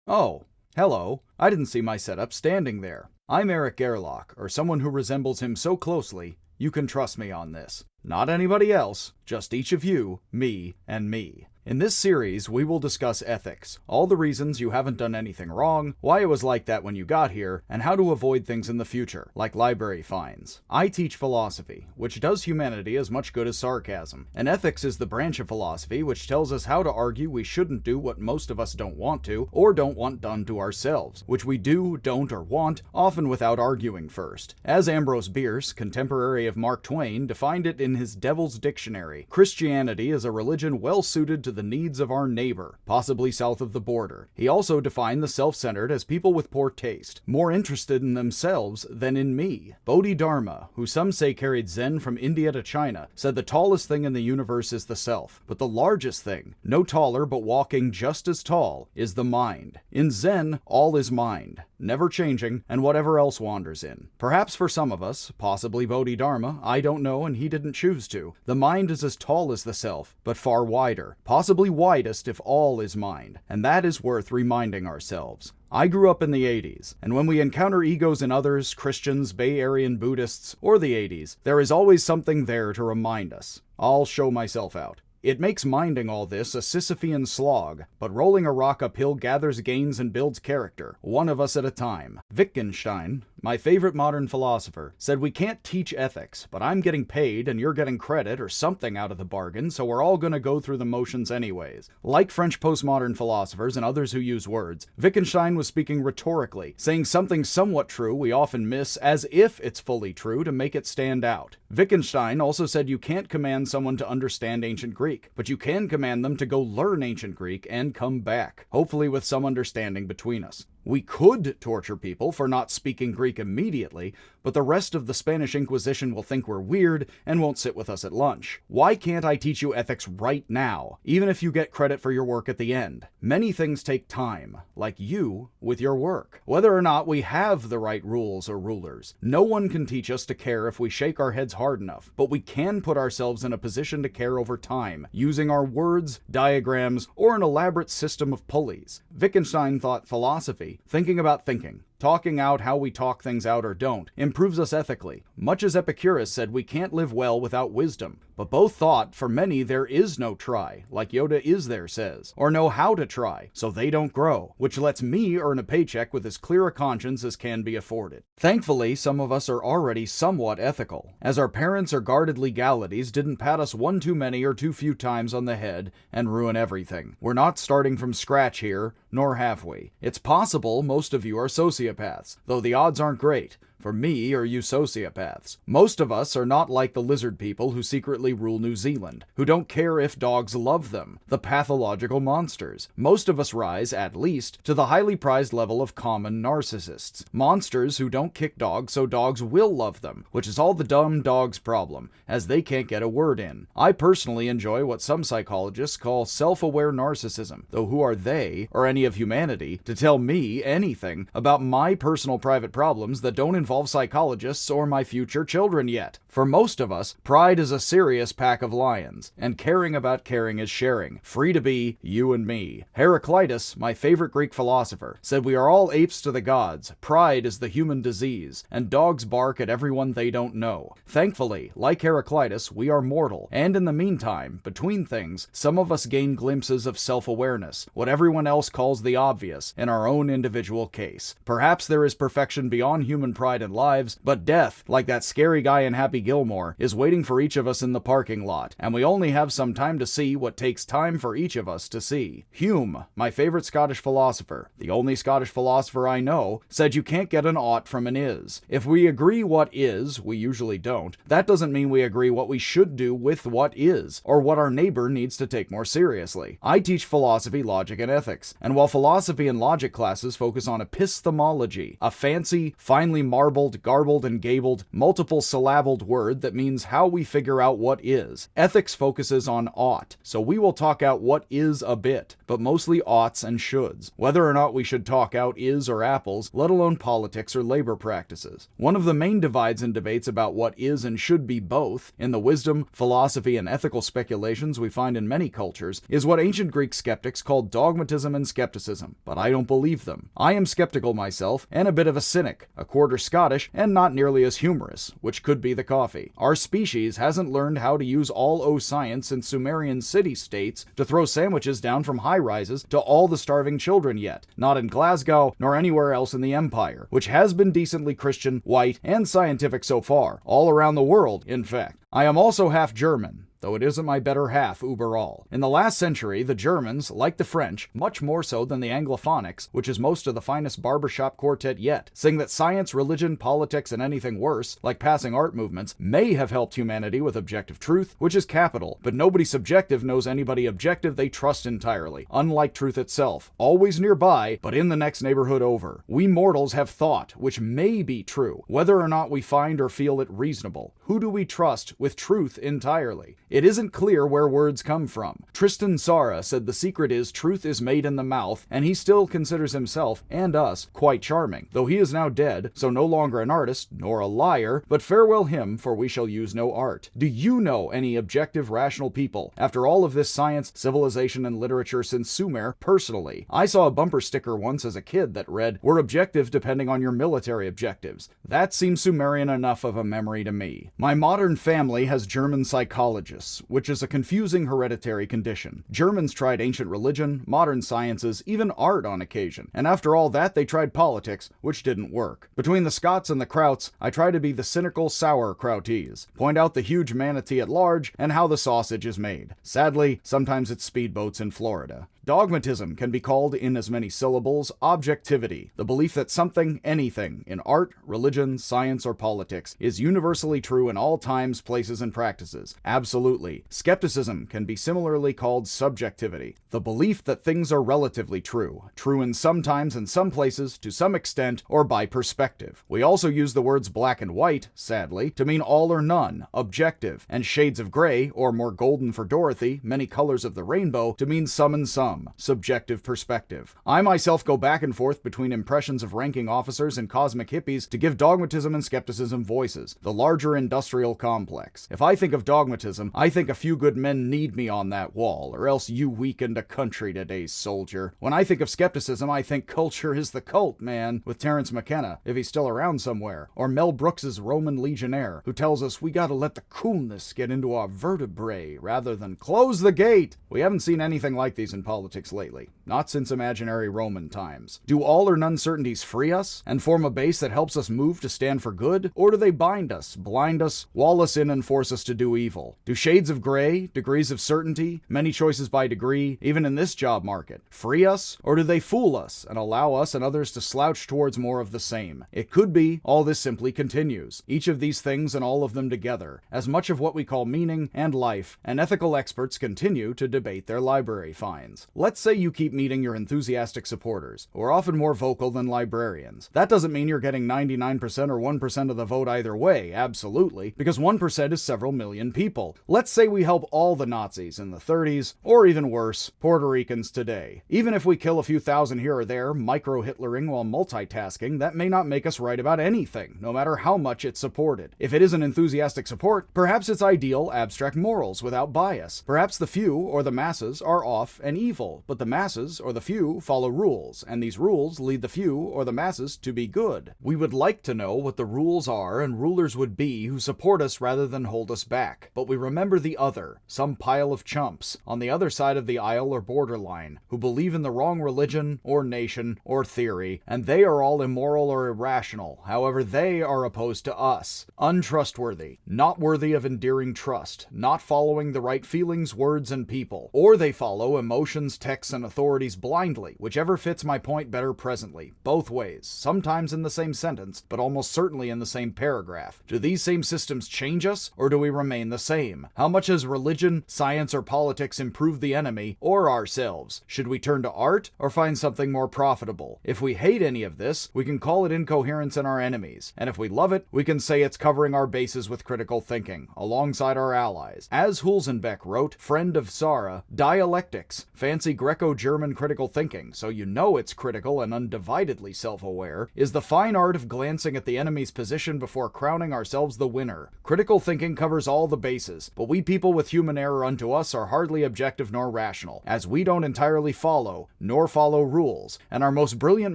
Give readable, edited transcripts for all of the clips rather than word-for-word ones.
Oh, hello. I didn't see my setup standing there. I'm Eric Gerlach, or someone who resembles him so closely, you can trust me on this. Not anybody else, just each of you, me, and me. In this series, we will discuss ethics, all the reasons you haven't done anything wrong, why it was like that when you got here, and how to avoid things in the future, like library fines. I teach philosophy, which does humanity as much good as sarcasm, and ethics is the branch of philosophy which tells us how to argue we shouldn't do what most of us don't want to, or don't want done to ourselves, which we do, don't, or want, often without arguing first. As Ambrose Bierce, contemporary of Mark Twain, defined it in his Devil's Dictionary, Christianity is a religion well suited to the needs of our neighbor, possibly south of the border. He also defined the self-centered as people with poor taste, more interested in themselves than in me. Bodhidharma, who some say carried Zen from India to China, said the tallest thing in the universe is the self, but the largest thing, no taller but walking just as tall, is the mind. In Zen, all is mind, never changing, and whatever else wanders in. Perhaps for some of us, possibly Bodhidharma, I don't know and he didn't choose to, the mind is as tall as the self, but far wider, possibly widest if all is mind, and that is worth reminding ourselves. I grew up in the 80s, and when we encounter egos in others, Christians, Bay Area Buddhists, or the 80s, there is always something there to remind us. I'll show myself out. It makes minding all this a Sisyphean slog, but rolling a rock uphill gathers gains and builds character, one of us at a time. Wittgenstein, my favorite modern philosopher, said we can't teach ethics, but I'm getting paid and you're getting credit or something out of the bargain, so we're all gonna go through the motions anyways. Like French postmodern philosophers and others who use words, Wittgenstein was speaking rhetorically, saying something somewhat true we often miss as if it's fully true to make it stand out. Wittgenstein also said you can't command someone to understand ancient Greek, but you can command them to go learn ancient Greek and come back, hopefully with some understanding between us. We could torture people for not speaking Greek immediately, but the rest of the Spanish Inquisition will think we're weird and won't sit with us at lunch. Why can't I teach you ethics right now, even if you get credit for your work at the end? Many things take time, like you with your work. Whether or not we have the right rules or rulers, no one can teach us to care if we shake our heads hard enough, but we can put ourselves in a position to care over time, using our words, diagrams, or an elaborate system of pulleys. Wittgenstein thought philosophy, thinking about thinking, talking out how we talk things out or don't, improves us ethically, much as Epicurus said we can't live well without wisdom. But both thought for many there is no try, like Yoda is there says, or know how to try, so they don't grow, which lets me earn a paycheck with as clear a conscience as can be afforded. Thankfully, some of us are already somewhat ethical, as our parents or guarded legalities didn't pat us one too many or too few times on the head and ruin everything. We're not starting from scratch here, nor halfway. It's possible most of you are sociopaths, though the odds aren't great. For me, are you sociopaths? Most of us are not like the lizard people who secretly rule New Zealand, who don't care if dogs love them, the pathological monsters. Most of us rise, at least, to the highly prized level of common narcissists. Monsters who don't kick dogs so dogs will love them, which is all the dumb dog's problem, as they can't get a word in. I personally enjoy what some psychologists call self-aware narcissism, though who are they, or any of humanity, to tell me anything about my personal private problems that don't involve psychologists or my future children yet. For most of us, pride is a serious pack of lions, and caring about caring is sharing, free to be you and me. Heraclitus, my favorite Greek philosopher, said we are all apes to the gods, pride is the human disease, and dogs bark at everyone they don't know. Thankfully, like Heraclitus, we are mortal, and in the meantime, between things, some of us gain glimpses of self-awareness, what everyone else calls the obvious, in our own individual case. Perhaps there is perfection beyond human pride and lives, but death, like that scary guy in Happy Gilmore, is waiting for each of us in the parking lot, and we only have some time to see what takes time for each of us to see. Hume, my favorite Scottish philosopher, the only Scottish philosopher I know, said you can't get an ought from an is. If we agree what is, we usually don't, that doesn't mean we agree what we should do with what is, or what our neighbor needs to take more seriously. I teach philosophy, logic, and ethics, and while philosophy and logic classes focus on epistemology, a fancy, finely marveled marbled, garbled, and gabled, multiple syllabled word that means how we figure out what is. Ethics focuses on ought, so we will talk out what is a bit, but mostly oughts and shoulds. Whether or not we should talk out is or apples, let alone politics or labor practices. One of the main divides in debates about what is and should be both, in the wisdom, philosophy, and ethical speculations we find in many cultures, is what ancient Greek skeptics called dogmatism and skepticism, but I don't believe them. I am skeptical myself, and a bit of a cynic, a quarter Scottish, and not nearly as humorous, which could be the coffee. Our species hasn't learned how to use all O science in Sumerian city-states to throw sandwiches down from high-rises to all the starving children yet, not in Glasgow, nor anywhere else in the Empire, which has been decently Christian, white, and scientific so far, all around the world, in fact. I am also half German, though it isn't my better half overall. In the last century, the Germans, like the French, much more so than the Anglophonics, which is most of the finest barbershop quartet yet, sing that science, religion, politics, and anything worse, like passing art movements, may have helped humanity with objective truth, which is capital, but nobody subjective knows anybody objective they trust entirely, unlike truth itself, always nearby, but in the next neighborhood over. We mortals have thought, which may be true, whether or not we find or feel it reasonable. Who do we trust with truth entirely? It isn't clear where words come from. Tristan Tzara said the secret is truth is made in the mouth, and he still considers himself, and us, quite charming, though he is now dead, so no longer an artist, nor a liar, but farewell him, for we shall use no art. Do you know any objective, rational people, after all of this science, civilization, and literature since Sumer, personally? I saw a bumper sticker once as a kid that read, "We're objective depending on your military objectives." That seems Sumerian enough of a memory to me. My modern family has German psychologists, which is a confusing hereditary condition. Germans tried ancient religion, modern sciences, even art on occasion, and after all that they tried politics, which didn't work. Between the Scots and the Krauts, I try to be the cynical sauerkrauties, point out the huge manatee at large and how the sausage is made. Sadly, sometimes it's speedboats in Florida. Dogmatism can be called, in as many syllables, objectivity, the belief that something, anything, in art, religion, science, or politics, is universally true in all times, places, and practices. Absolutely. Skepticism can be similarly called subjectivity, the belief that things are relatively true, true in some times and some places, to some extent, or by perspective. We also use the words black and white, sadly, to mean all or none, objective, and shades of gray, or more golden for Dorothy, many colors of the rainbow, to mean some and some, subjective perspective. I myself go back and forth between impressions of ranking officers and cosmic hippies to give dogmatism and skepticism voices, the larger industrial complex. If I think of dogmatism, I think a few good men need me on that wall, or else you weakened a country today, soldier. When I think of skepticism, I think culture is the cult, man, with Terence McKenna, if he's still around somewhere, or Mel Brooks's Roman legionnaire, who tells us we gotta let the coolness get into our vertebrae rather than close the gate. We haven't seen anything like these in politics lately, not since imaginary Roman times. Do all or none certainties free us and form a base that helps us move to stand for good, or do they bind us, blind us, wall us in, and force us to do evil? Do shades of gray, degrees of certainty, many choices by degree, even in this job market, free us, or do they fool us and allow us and others to slouch towards more of the same? It could be all this simply continues, each of these things and all of them together, as much of what we call meaning and life, and ethical experts continue to debate their library finds. Let's say you keep meeting your enthusiastic supporters, who are often more vocal than librarians. That doesn't mean you're getting 99% or 1% of the vote either way, absolutely, because 1% is several million people. Let's say we help all the Nazis in the 30s, or even worse, Puerto Ricans today. Even if we kill a few thousand here or there, micro-Hitlering while multitasking, that may not make us right about anything, no matter how much it's supported. If it isn't enthusiastic support, perhaps it's ideal, abstract morals without bias. Perhaps the few, or the masses, are off and evil, but the masses, or the few, follow rules, and these rules lead the few, or the masses, to be good. We would like to know what the rules are and rulers would be who support us rather than hold us back, but we remember the other, some pile of chumps, on the other side of the aisle or borderline, who believe in the wrong religion, or nation, or theory, and they are all immoral or irrational, however they are opposed to us. Untrustworthy, not worthy of endearing trust, not following the right feelings, words, and people, or they follow emotions, religions, texts, and authorities blindly, whichever fits my point better presently, both ways, sometimes in the same sentence, but almost certainly in the same paragraph. Do these same systems change us, or do we remain the same? How much has religion, science, or politics improved the enemy, or ourselves? Should we turn to art, or find something more profitable? If we hate any of this, we can call it incoherence in our enemies, and if we love it, we can say it's covering our bases with critical thinking, alongside our allies. As Hulsenbeck wrote, friend of Sarah, dialectics, fancy Greco-German critical thinking, so you know it's critical and undividedly self-aware, is the fine art of glancing at the enemy's position before crowning ourselves the winner. Critical thinking covers all the bases, but we people with human error unto us are hardly objective nor rational, as we don't entirely follow, nor follow rules, and our most brilliant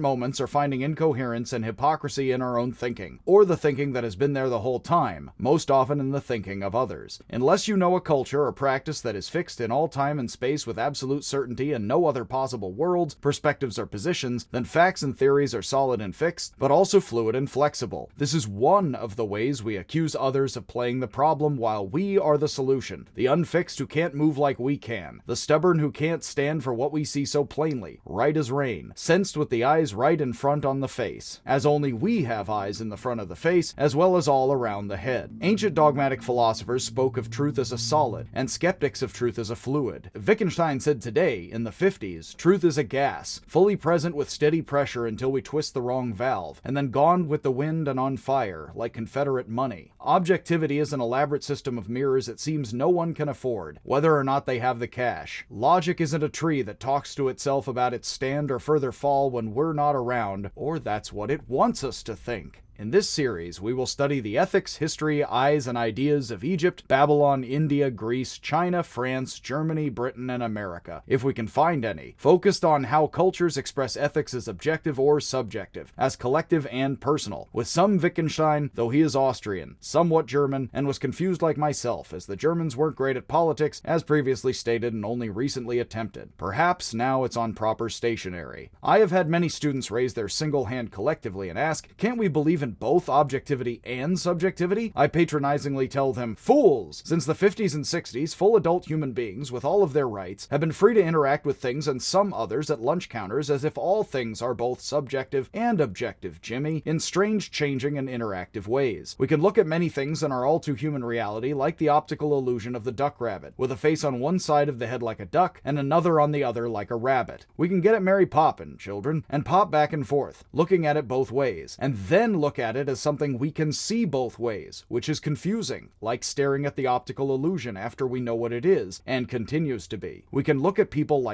moments are finding incoherence and hypocrisy in our own thinking, or the thinking that has been there the whole time, most often in the thinking of others. Unless you know a culture or practice that is fixed in all time and space with absolute certainty and no other possible worlds, perspectives, or positions, then facts and theories are solid and fixed, but also fluid and flexible. This is one of the ways we accuse others of playing the problem while we are the solution. The unfixed who can't move like we can. The stubborn who can't stand for what we see so plainly, right as rain, sensed with the eyes right in front on the face, as only we have eyes in the front of the face, as well as all around the head. Ancient dogmatic philosophers spoke of truth as a solid, and skeptics of truth as a fluid. Wittgenstein said today, in the 50s, truth is a gas, fully present with steady pressure until we twist the wrong valve, and then gone with the wind and on fire, like Confederate money. Objectivity is an elaborate system of mirrors it seems no one can afford, whether or not they have the cash. Logic isn't a tree that talks to itself about its stand or further fall when we're not around, or that's what it wants us to think. In this series, we will study the ethics, history, eyes, and ideas of Egypt, Babylon, India, Greece, China, France, Germany, Britain, and America, if we can find any, focused on how cultures express ethics as objective or subjective, as collective and personal, with some Wittgenstein, though he is Austrian, somewhat German, and was confused like myself, as the Germans weren't great at politics, as previously stated and only recently attempted. Perhaps now it's on proper stationery. I have had many students raise their single hand collectively and ask, can't we believe in both objectivity and subjectivity? I patronizingly tell them, fools! Since the 50s and 60s, full adult human beings, with all of their rights, have been free to interact with things and some others at lunch counters as if all things are both subjective and objective, Jimmy, in strange, changing, and interactive ways. We can look at many things in our all-too-human reality like the optical illusion of the duck rabbit, with a face on one side of the head like a duck, and another on the other like a rabbit. We can get at Mary Poppin, children, and pop back and forth, looking at it both ways, and then look at it as something we can see both ways, which is confusing, like staring at the optical illusion after we know what it is, and continues to be. We can look at people,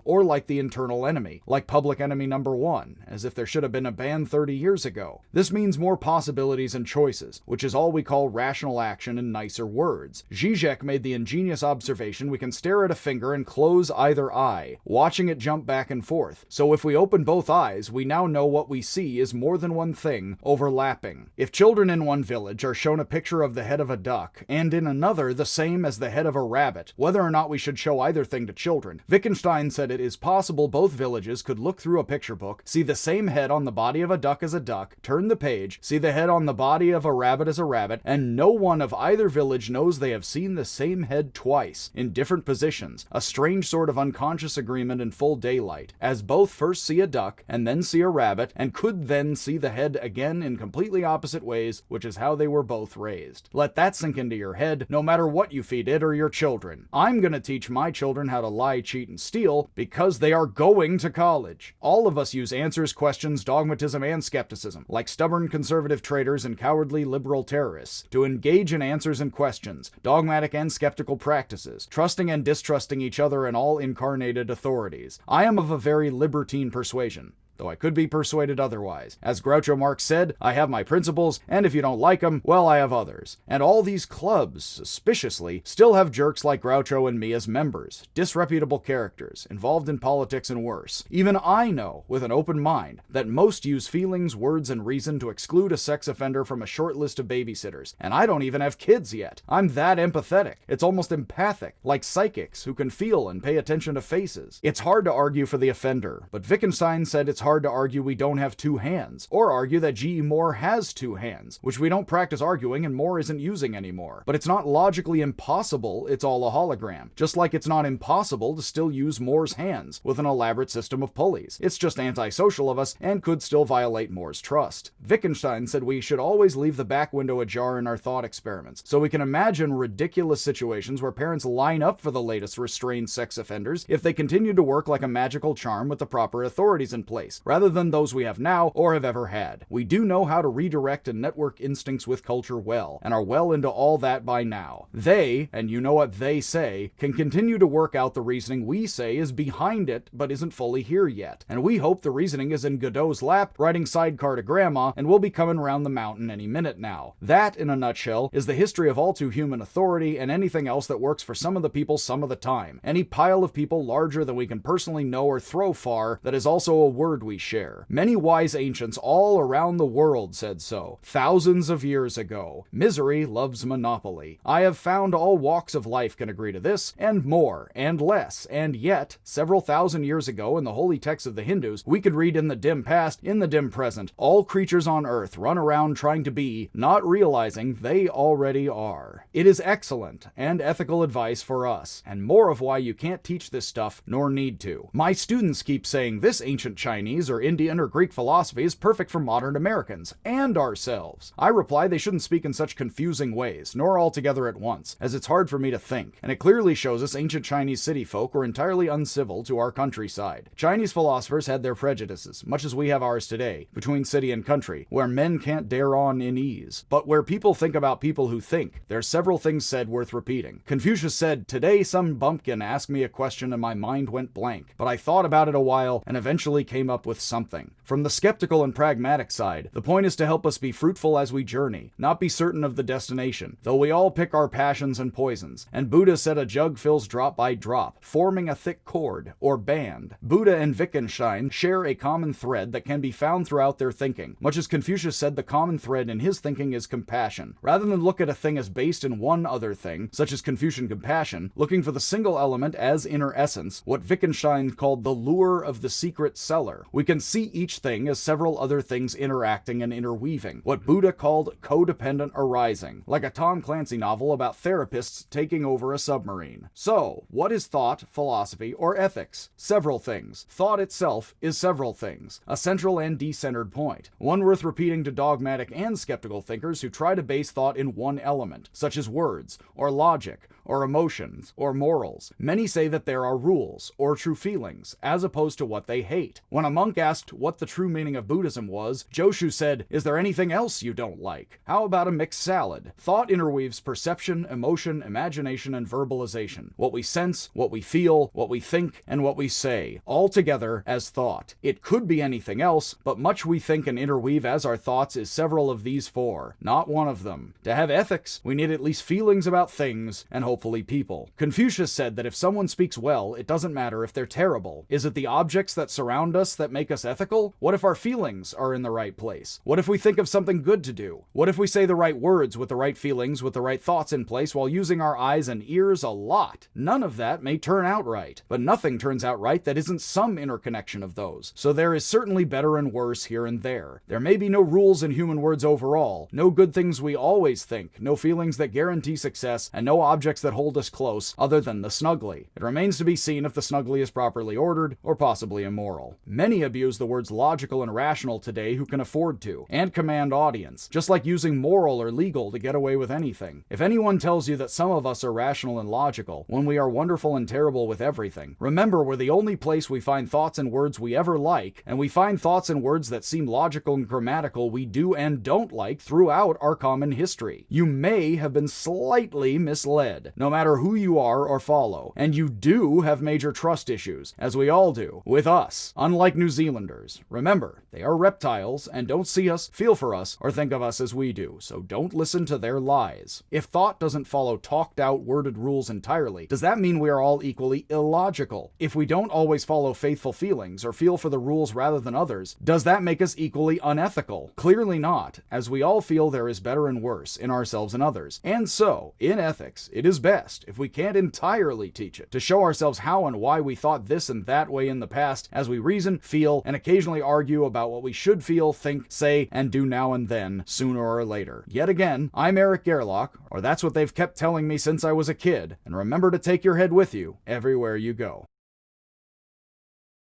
or like the internal enemy, like Public Enemy number 1, as if there should have been a ban 30 years ago. This means more possibilities and choices, which is all we call rational action in nicer words. Zizek made the ingenious observation we can stare at a finger and close either eye, watching it jump back and forth. So if we open both eyes, we now know what we see is more than one thing, overlapping. If children in one village are shown a picture of the head of a duck, and in another the same as the head of a rabbit, whether or not we should show either thing to children, Wittgenstein said it is possible both villages could look through a picture book, see the same head on the body of a duck as a duck, turn the page, see the head on the body of a rabbit as a rabbit, and no one of either village knows they have seen the same head twice, in different positions, a strange sort of unconscious agreement in full daylight, as both first see a duck, and then see a rabbit, and could then see the head again in completely opposite ways, which is how they were both raised. Let that sink into your head, no matter what you feed it or your children. I'm gonna teach my children how to lie, cheat, and steal, because they are going to college. All of us use answers, questions, dogmatism, and skepticism, like stubborn conservative traitors and cowardly liberal terrorists, to engage in answers and questions, dogmatic and skeptical practices, trusting and distrusting each other and all incarnated authorities. I am of a very libertine persuasion, though I could be persuaded otherwise. As Groucho Marx said, I have my principles, and if you don't like them, well, I have others. And all these clubs, suspiciously, still have jerks like Groucho and me as members, disreputable characters, involved in politics and worse. Even I know, with an open mind, that most use feelings, words, and reason to exclude a sex offender from a short list of babysitters, and I don't even have kids yet. I'm that empathetic. It's almost empathic, like psychics who can feel and pay attention to faces. It's hard to argue for the offender, but Wittgenstein said it's hard to argue we don't have two hands, or argue that G.E. Moore has two hands, which we don't practice arguing and Moore isn't using anymore. But it's not logically impossible it's all a hologram, just like it's not impossible to still use Moore's hands with an elaborate system of pulleys. It's just antisocial of us and could still violate Moore's trust. Wittgenstein said we should always leave the back window ajar in our thought experiments, so we can imagine ridiculous situations where parents line up for the latest restrained sex offenders if they continue to work like a magical charm with the proper authorities in place, rather than those we have now or have ever had. We do know how to redirect and network instincts with culture well, and are well into all that by now. They, and you know what they say, can continue to work out the reasoning we say is behind it but isn't fully here yet. And we hope the reasoning is in Godot's lap, riding sidecar to grandma, and will be coming around the mountain any minute now. That, in a nutshell, is the history of all too human authority and anything else that works for some of the people some of the time. Any pile of people larger than we can personally know or throw far that is also a word we share. Many wise ancients all around the world said so, thousands of years ago. Misery loves monopoly. I have found all walks of life can agree to this, and more, and less, and yet, several thousand years ago in the holy texts of the Hindus, we could read in the dim past, in the dim present, all creatures on earth run around trying to be, not realizing they already are. It is excellent and ethical advice for us, and more of why you can't teach this stuff, nor need to. My students keep saying this ancient Chinese or Indian or Greek philosophy is perfect for modern Americans, and ourselves. I reply they shouldn't speak in such confusing ways, nor all together at once, as it's hard for me to think, and it clearly shows us ancient Chinese city folk were entirely uncivil to our countryside. Chinese philosophers had their prejudices, much as we have ours today, between city and country, where men can't dare on in ease. But where people think about people who think, there's several things said worth repeating. Confucius said, "Today some bumpkin asked me a question and my mind went blank, but I thought about it a while and eventually came up with something." From the skeptical and pragmatic side, the point is to help us be fruitful as we journey, not be certain of the destination, though we all pick our passions and poisons, and Buddha said a jug fills drop by drop, forming a thick cord, or band. Buddha and Wittgenstein share a common thread that can be found throughout their thinking, much as Confucius said the common thread in his thinking is compassion. Rather than look at a thing as based in one other thing, such as Confucian compassion, looking for the single element as inner essence, what Wittgenstein called the lure of the secret cellar, we can see each thing as several other things interacting and interweaving, what Buddha called codependent arising, like a Tom Clancy novel about therapists taking over a submarine. So, what is thought, philosophy, or ethics? Several things. Thought itself is several things, a central and decentered point, one worth repeating to dogmatic and skeptical thinkers who try to base thought in one element, such as words, or logic, or emotions, or morals. Many say that there are rules, or true feelings, as opposed to what they hate. When a monk asked what the true meaning of Buddhism was, Joshu said, "Is there anything else you don't like? How about a mixed salad?" Thought interweaves perception, emotion, imagination, and verbalization. What we sense, what we feel, what we think, and what we say, all together as thought. It could be anything else, but much we think and interweave as our thoughts is several of these four, not one of them. To have ethics, we need at least feelings about things, and hopefully people. Confucius said that if someone speaks well, it doesn't matter if they're terrible. Is it the objects that surround us that make us ethical? What if our feelings are in the right place? What if we think of something good to do? What if we say the right words with the right feelings, with the right thoughts in place while using our eyes and ears a lot? None of that may turn out right, but nothing turns out right that isn't some interconnection of those. So there is certainly better and worse here and there. There may be no rules in human words overall, no good things we always think, no feelings that guarantee success, and no objects that hold us close other than the snuggly. It remains to be seen if the snuggly is properly ordered or possibly immoral. Many abuse the words logical and rational today who can afford to, and command audience, just like using moral or legal to get away with anything. If anyone tells you that some of us are rational and logical, when we are wonderful and terrible with everything, remember we're the only place we find thoughts and words we ever like, and we find thoughts and words that seem logical and grammatical we do and don't like throughout our common history. You may have been slightly misled, no matter who you are or follow, and you do have major trust issues, as we all do, with us, unlike New Zealanders. Remember, they are reptiles and don't see us, feel for us, or think of us as we do, so don't listen to their lies. If thought doesn't follow talked out, worded rules entirely, does that mean we are all equally illogical? If we don't always follow faithful feelings or feel for the rules rather than others, does that make us equally unethical? Clearly not, as we all feel there is better and worse in ourselves and others. And so, in ethics, it is is best, if we can't entirely teach it, to show ourselves how and why we thought this and that way in the past, as we reason, feel, and occasionally argue about what we should feel, think, say, and do now and then, sooner or later. Yet again, I'm Eric Gerlach, or that's what they've kept telling me since I was a kid, and remember to take your head with you everywhere you go.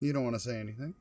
You don't want to say anything?